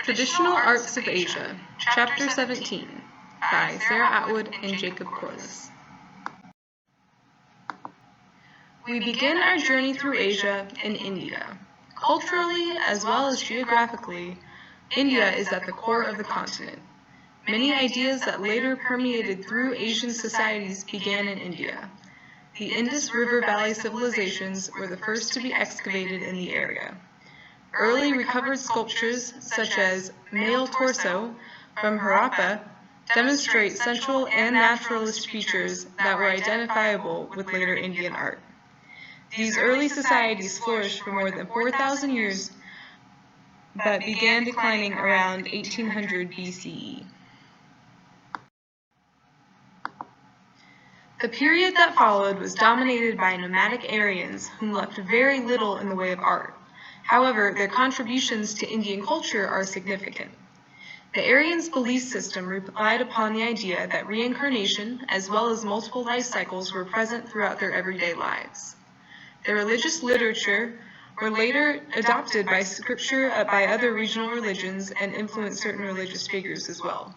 Traditional Arts of Asia, Chapter 17, by Sarah Atwood and Jacob Corliss. We begin our journey through Asia in India. Culturally, as well as geographically, India is at the core of the continent. Many ideas that later permeated through Asian societies began in India. The Indus River Valley civilizations were the first to be excavated in the area. Early recovered sculptures, such as male torso from Harappa, demonstrate central and naturalist features that were identifiable with later Indian art. These early societies flourished for more than 4,000 years, but began declining around 1800 BCE. The period that followed was dominated by nomadic Aryans who left very little in the way of art. However, their contributions to Indian culture are significant. The Aryans' belief system relied upon the idea that reincarnation, as well as multiple life cycles, were present throughout their everyday lives. Their religious literature were later adopted by scripture by other regional religions and influenced certain religious figures as well.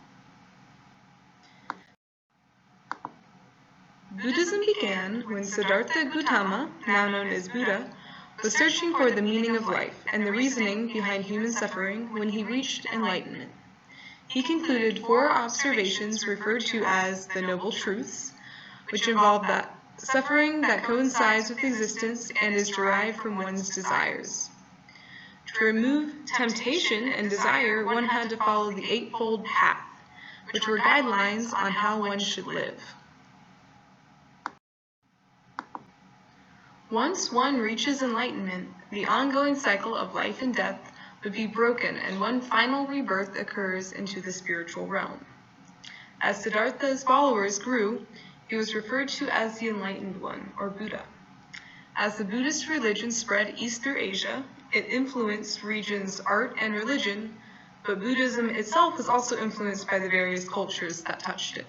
Buddhism began when Siddhartha Gautama, now known as Buddha, was searching for the meaning of life and the reasoning behind human suffering when he reached enlightenment. He concluded 4 observations referred to as the Noble Truths, which involve that suffering that coincides with existence and is derived from one's desires. To remove temptation and desire, one had to follow the Eightfold Path, which were guidelines on how one should live. Once one reaches enlightenment, the ongoing cycle of life and death would be broken and one final rebirth occurs into the spiritual realm. As Siddhartha's followers grew, he was referred to as the Enlightened One, or Buddha. As the Buddhist religion spread east through Asia, it influenced regions' art and religion, but Buddhism itself was also influenced by the various cultures that touched it.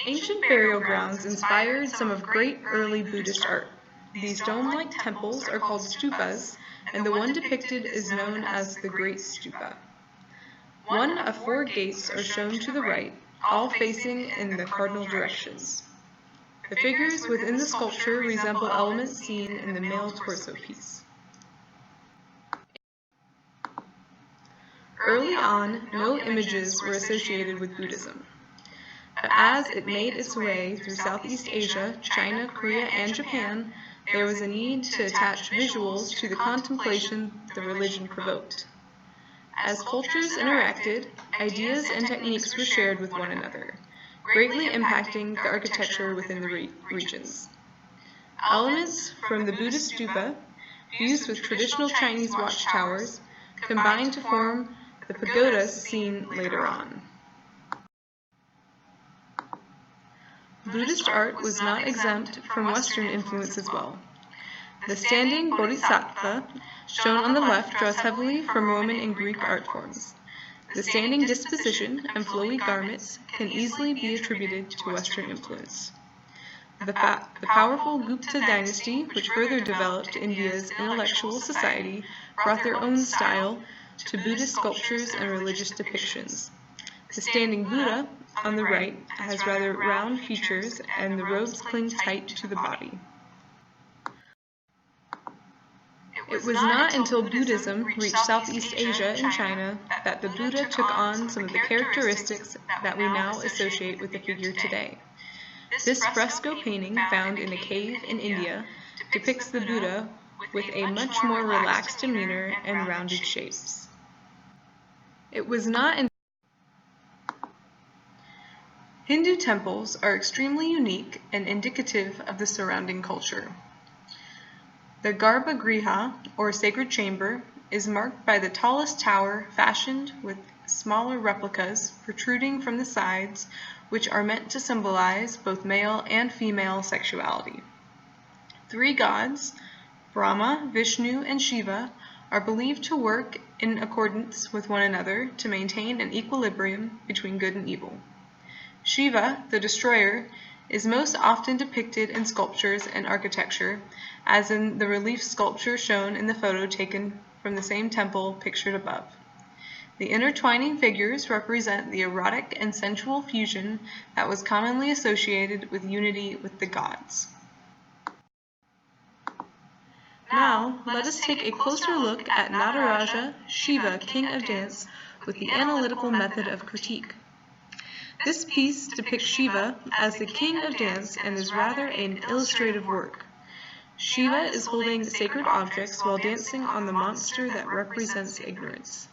Ancient burial grounds inspired some of great early Buddhist art. These dome-like temples are called stupas, and the one depicted is known as the Great Stupa. One of 4 gates are shown to the right, all facing in the cardinal directions. The figures within the sculpture resemble elements seen in the male torso piece. Early on, no images were associated with Buddhism. But as it made its way through Southeast Asia, China, Korea, and Japan, there was a need to attach visuals to the contemplation the religion provoked. As cultures interacted, ideas and techniques were shared with one another, greatly impacting the architecture within the regions. Elements from the Buddhist stupa, fused with traditional Chinese watchtowers, combined to form the pagodas seen later on. Buddhist art was not exempt from Western influence as well. The standing bodhisattva, shown on the left, draws heavily from Roman and Greek art forms. The standing disposition and flowy garments can easily be attributed to Western influence. The powerful Gupta dynasty, which further developed India's intellectual society, brought their own style to Buddhist sculptures and religious depictions. The standing Buddha, on the right, has rather round features and the robes cling tight to the body. It was not until Buddhism reached Southeast Asia and China that the Buddha took on some of the characteristics that we now associate with the figure today. This fresco painting, found in a cave in India, depicts the Buddha with a much more relaxed demeanor and rounded shapes. It was not until Hindu temples are extremely unique and indicative of the surrounding culture. The Garbhagriha, or sacred chamber, is marked by the tallest tower fashioned with smaller replicas protruding from the sides, which are meant to symbolize both male and female sexuality. 3 gods, Brahma, Vishnu, and Shiva, are believed to work in accordance with one another to maintain an equilibrium between good and evil. Shiva, the destroyer, is most often depicted in sculptures and architecture, as in the relief sculpture shown in the photo taken from the same temple pictured above. The intertwining figures represent the erotic and sensual fusion that was commonly associated with unity with the gods. Now, let us take a closer look at Nataraja, Shiva, king of dance, with the analytical method of critique. This piece depicts Shiva as the king of dance and is rather an illustrative work. Shiva is holding sacred objects while dancing on the monster that represents ignorance.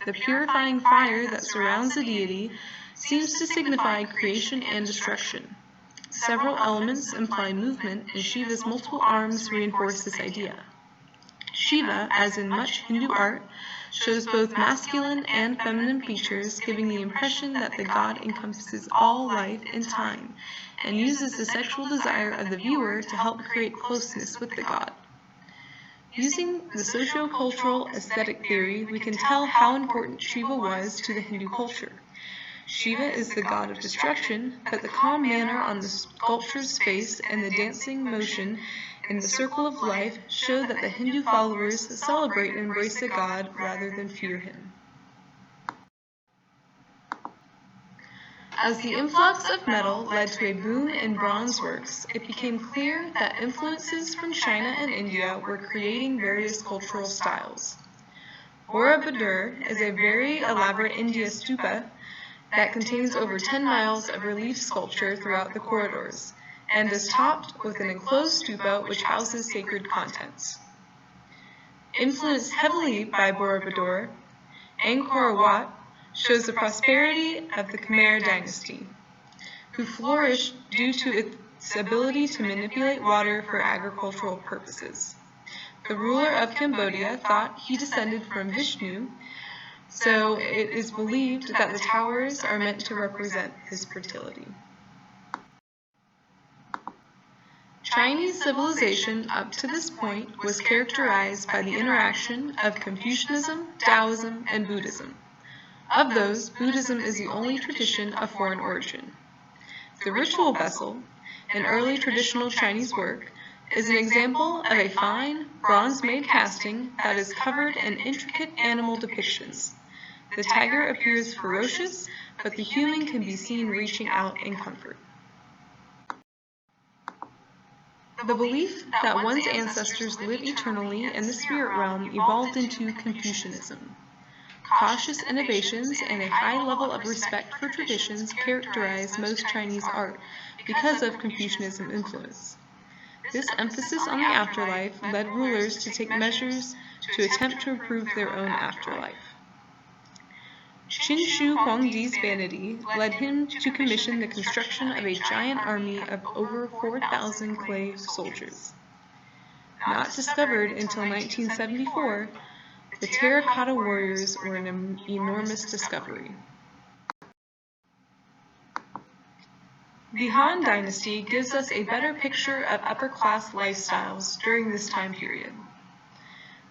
The purifying fire that surrounds the deity seems to signify creation and destruction. Several elements imply movement, and Shiva's multiple arms reinforce this idea. Shiva, as in much Hindu art, shows both masculine and feminine features, giving the impression that the god encompasses all life and time, and uses the sexual desire of the viewer to help create closeness with the god. Using the socio-cultural aesthetic theory, we can tell how important Shiva was to the Hindu culture. Shiva is the god of destruction, but the calm manner on the sculpture's face and the dancing motion in the circle of life show that the Hindu followers celebrate and embrace the god rather than fear him. As the influx of metal led to a boom in bronze works, it became clear that influences from China and India were creating various cultural styles. Borobudur is a very elaborate India stupa that contains over 10 miles of relief sculpture throughout the corridors, and is topped with an enclosed stupa which houses sacred contents. Influenced heavily by Borobudur, Angkor Wat shows the prosperity of the Khmer dynasty, who flourished due to its ability to manipulate water for agricultural purposes. The ruler of Cambodia thought he descended from Vishnu, so it is believed that the towers are meant to represent his fertility. Chinese civilization up to this point was characterized by the interaction of Confucianism, Taoism, and Buddhism. Of those, Buddhism is the only tradition of foreign origin. The ritual vessel, an early traditional Chinese work, is an example of a fine, bronze-made casting that is covered in intricate animal depictions. The tiger appears ferocious, but the human can be seen reaching out in comfort. The belief that one's ancestors live eternally in the spirit realm evolved into Confucianism. Cautious innovations and a high level of respect for traditions characterize most Chinese art because of Confucianism influence. This emphasis on the afterlife led rulers to take measures to attempt to improve their own afterlife. Qin Shi Huangdi's vanity led him to commission the construction of a giant army of over 4,000 clay soldiers. Not discovered until 1974, the terracotta warriors were an enormous discovery. The Han Dynasty gives us a better picture of upper-class lifestyles during this time period.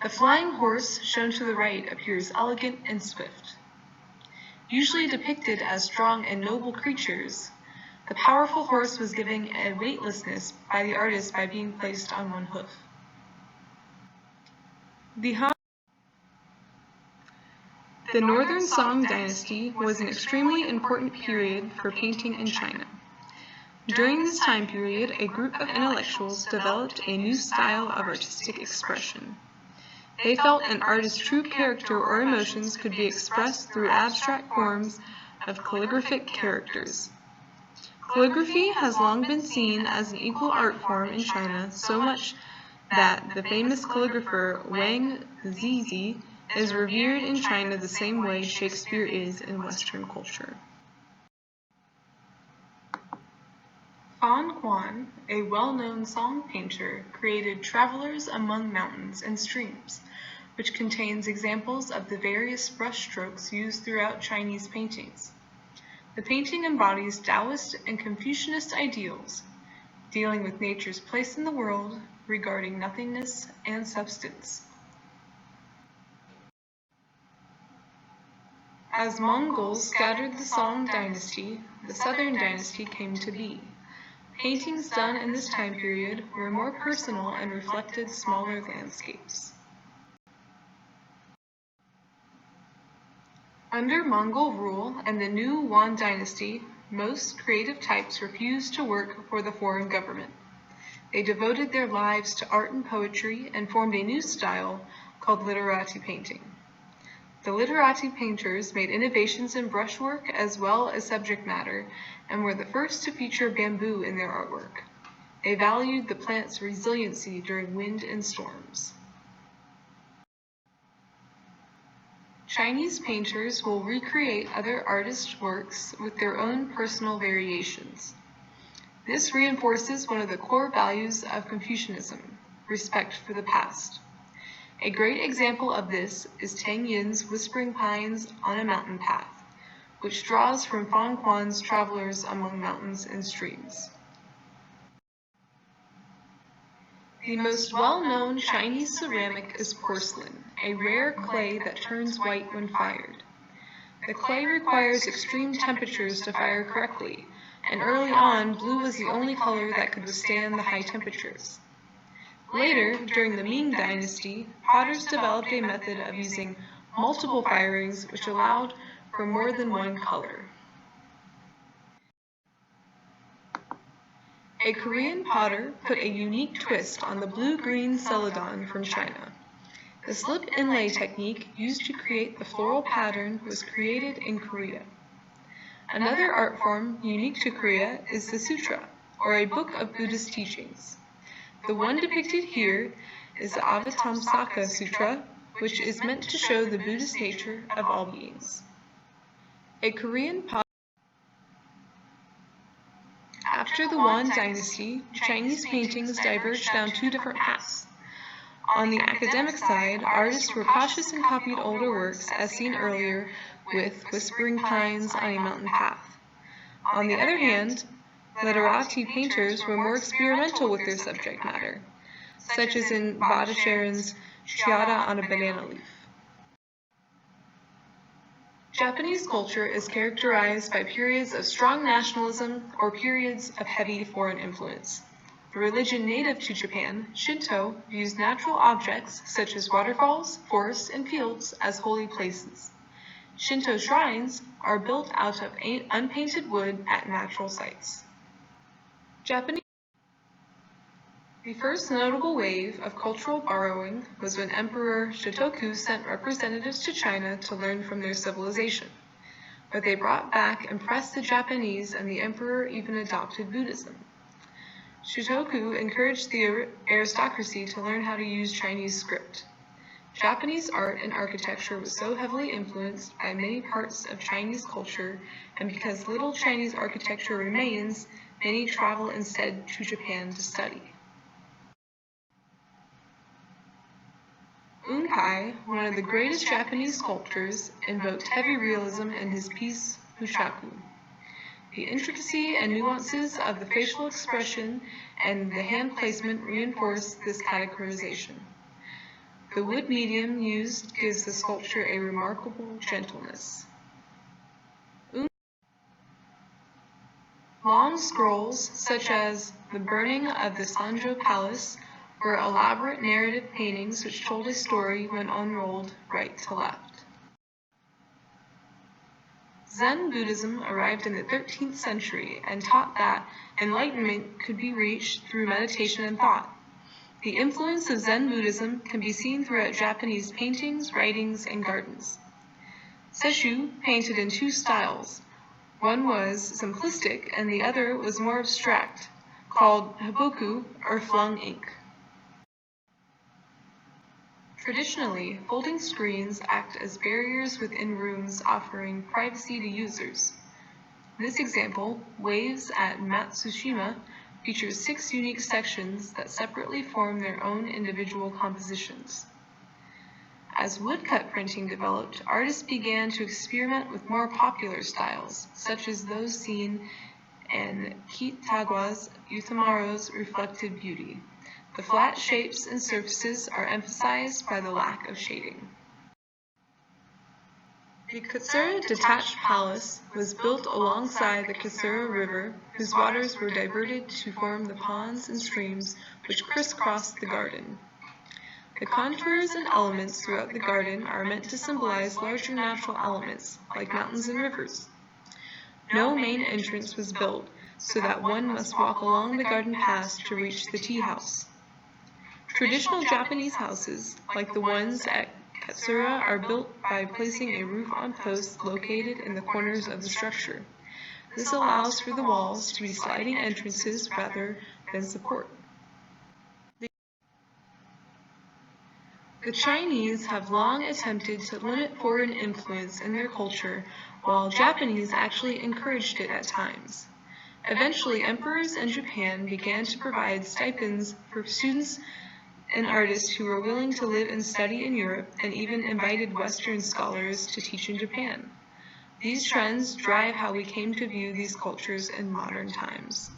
The flying horse shown to the right appears elegant and swift. Usually depicted as strong and noble creatures, the powerful horse was given a weightlessness by the artist by being placed on one hoof. The Northern Song Dynasty was an extremely important period for painting in China. During this time period, a group of intellectuals developed a new style of artistic expression. They felt an artist's true character or emotions could be expressed through abstract forms of calligraphic characters. Calligraphy has long been seen as an equal art form in China, so much that the famous calligrapher Wang Zizi is revered in China the same way Shakespeare is in Western culture. Fan Quan, a well-known song painter, created Travelers Among Mountains and Streams, which contains examples of the various brushstrokes used throughout Chinese paintings. The painting embodies Taoist and Confucianist ideals, dealing with nature's place in the world, regarding nothingness and substance. As Mongols scattered the Song dynasty, the Southern dynasty came to be. Paintings done in this time period were more personal and reflected smaller landscapes. Under Mongol rule and the new Yuan dynasty, most creative types refused to work for the foreign government. They devoted their lives to art and poetry and formed a new style called literati painting. The literati painters made innovations in brushwork as well as subject matter and were the first to feature bamboo in their artwork. They valued the plant's resiliency during wind and storms. Chinese painters will recreate other artists' works with their own personal variations. This reinforces one of the core values of Confucianism, respect for the past. A great example of this is Tang Yin's Whispering Pines on a Mountain Path, which draws from Fang Quan's Travelers Among Mountains and Streams. The most well-known Chinese ceramic is porcelain, a rare clay that turns white when fired. The clay requires extreme temperatures to fire correctly, and early on, blue was the only color that could withstand the high temperatures. Later, during the Ming Dynasty, potters developed a method of using multiple firings which allowed for more than one color. A Korean potter put a unique twist on the blue-green celadon from China. The slip inlay technique used to create the floral pattern was created in Korea. Another art form unique to Korea is the sutra, or a book of Buddhist teachings. The one depicted here is the Avatamsaka Sutra, which is meant to show the Buddhist nature of all beings. A Korean potter. After the Yuan dynasty, Chinese paintings diverged down two different paths. On the academic side, artists were cautious and copied older works, as seen earlier with Whispering Pines on a Mountain Path. On the other hand, literati painters were more experimental with their subject matter, such as in Bhattacharya's Chiada on a Banana Leaf. Japanese culture is characterized by periods of strong nationalism or periods of heavy foreign influence. The religion native to Japan, Shinto, views natural objects such as waterfalls, forests, and fields as holy places. Shinto shrines are built out of unpainted wood at natural sites. The first notable wave of cultural borrowing was when Emperor Shotoku sent representatives to China to learn from their civilization. What they brought back impressed the Japanese, and the emperor even adopted Buddhism. Shotoku encouraged the aristocracy to learn how to use Chinese script. Japanese art and architecture was so heavily influenced by many parts of Chinese culture, and because little Chinese architecture remains, many travel instead to Japan to study. Unkai, one of the greatest Japanese sculptors, invoked heavy realism in his piece Bushaku. The intricacy and nuances of the facial expression and the hand placement reinforce this categorization. The wood medium used gives the sculpture a remarkable gentleness. Long scrolls, such as the burning of the Sanjo Palace, were elaborate narrative paintings which told a story when unrolled right to left. Zen Buddhism arrived in the 13th century and taught that enlightenment could be reached through meditation and thought. The influence of Zen Buddhism can be seen throughout Japanese paintings, writings, and gardens. Sesshu painted in two styles. One was simplistic and the other was more abstract, called hibboku, or flung ink. Traditionally, folding screens act as barriers within rooms, offering privacy to users. This example, Waves at Matsushima, features 6 unique sections that separately form their own individual compositions. As woodcut printing developed, artists began to experiment with more popular styles, such as those seen in Kitagawa's Utamoro's Reflected Beauty. The flat shapes and surfaces are emphasized by the lack of shading. The Katsura Detached Palace was built alongside the Katsura River, whose waters were diverted to form the ponds and streams which crisscrossed the garden. The contours and elements throughout the garden are meant to symbolize larger natural elements, like mountains and rivers. No main entrance was built, so that one must walk along the garden paths to reach the tea house. Traditional Japanese houses, like the ones at Katsura, are built by placing a roof on posts located in the corners of the structure. This allows for the walls to be sliding entrances rather than support. The Chinese have long attempted to limit foreign influence in their culture, while Japanese actually encouraged it at times. Eventually, emperors in Japan began to provide stipends for students and artists who were willing to live and study in Europe, and even invited Western scholars to teach in Japan. These trends drive how we came to view these cultures in modern times.